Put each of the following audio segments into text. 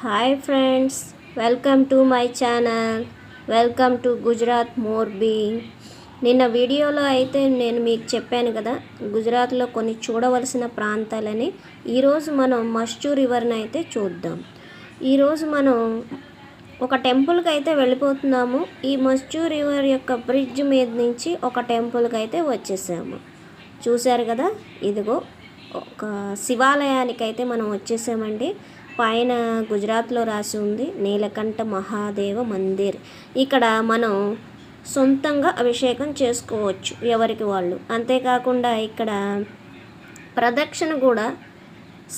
Hi friends, welcome to my channel. Welcome to Gujarat Morbi. నిన్న వీడియోలో అయితే నేను మీకు చెప్పాను కదా, గుజరాత్లో కొన్ని చూడవలసిన ప్రాంతాలని. ఈరోజు మనం మస్చూ రివర్ని అయితే చూద్దాం. ఈరోజు మనం ఒక టెంపుల్కి అయితే వెళ్ళిపోతున్నాము. ఈ మస్చూ రివర్ యొక్క బ్రిడ్జ్ మీద నుంచి ఒక టెంపుల్కి అయితే వచ్చేసాము. చూశారు కదా, ఇదిగో ఒక శివాలయానికి అయితే మనం వచ్చేసామండి. పైన గుజరాత్లో రాసి ఉంది నీలకంఠ మహాదేవ మందిర్. ఇక్కడ మనం సొంతంగా అభిషేకం చేసుకోవచ్చు ఎవరికి వాళ్ళు. అంతేకాకుండా ఇక్కడ ప్రదక్షిణ కూడా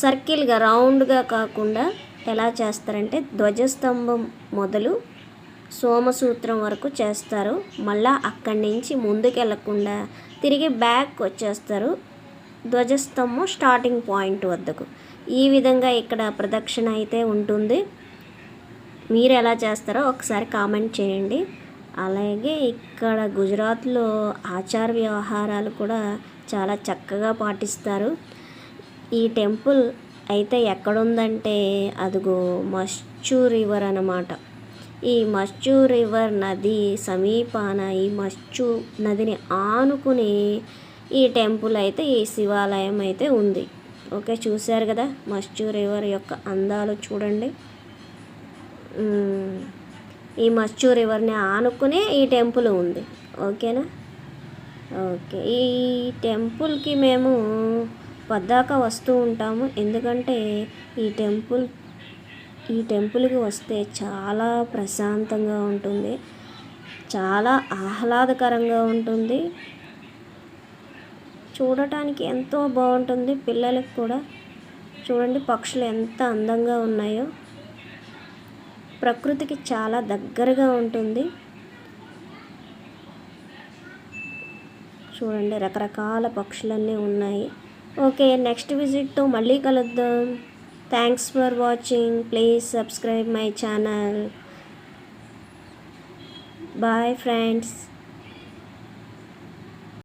సర్కిల్గా రౌండ్గా కాకుండా ఎలా చేస్తారంటే ధ్వజస్తంభం మొదలు సోమసూత్రం వరకు చేస్తారు. మళ్ళీ అక్కడి నుంచి ముందుకు వెళ్ళకుండా తిరిగి బ్యాక్ వచ్చేస్తారు ధ్వజస్తంభం స్టార్టింగ్ పాయింట్ వద్దకు. ఈ విధంగా ఇక్కడ ప్రదక్షిణ అయితే ఉంటుంది. మీరు ఎలా చేస్తారో ఒకసారి కామెంట్ చేయండి. అలాగే ఇక్కడ గుజరాత్లో ఆచార వ్యవహారాలు కూడా చాలా చక్కగా పాటిస్తారు. ఈ టెంపుల్ అయితే ఎక్కడుందంటే అదిగో మస్చూ రివర్ అన్నమాట. ఈ మస్చూ రివర్ నది సమీపాన ఈ మస్చూ నదిని ఆనుకుని ఈ టెంపుల్ అయితే ఈ శివాలయం అయితే ఉంది. ఓకే, చూశారు కదా మస్చూ రివర్ యొక్క అందాలు చూడండి. ఈ మస్చూ రివర్ని ఆనుకునే ఈ టెంపుల్ ఉంది. ఓకేనా? ఓకే, ఈ టెంపుల్కి మేము పద్దాక వస్తూ ఉంటాము. ఎందుకంటే ఈ టెంపుల్కి వస్తే చాలా ప్రశాంతంగా ఉంటుంది, చాలా ఆహ్లాదకరంగా ఉంటుంది. చూడటానికి ఎంతో బాగుంటుంది. పిల్లలకు కూడా చూడండి, పక్షులు ఎంత అందంగా ఉన్నాయో. ప్రకృతికి చాలా దగ్గరగా ఉంటుంది. చూడండి, రకరకాల పక్షులన్నీ ఉన్నాయి. ఓకే, నెక్స్ట్ విజిట్తో మళ్ళీ కలుద్దాం. Thanks for watching. Please subscribe my channel. Bye friends.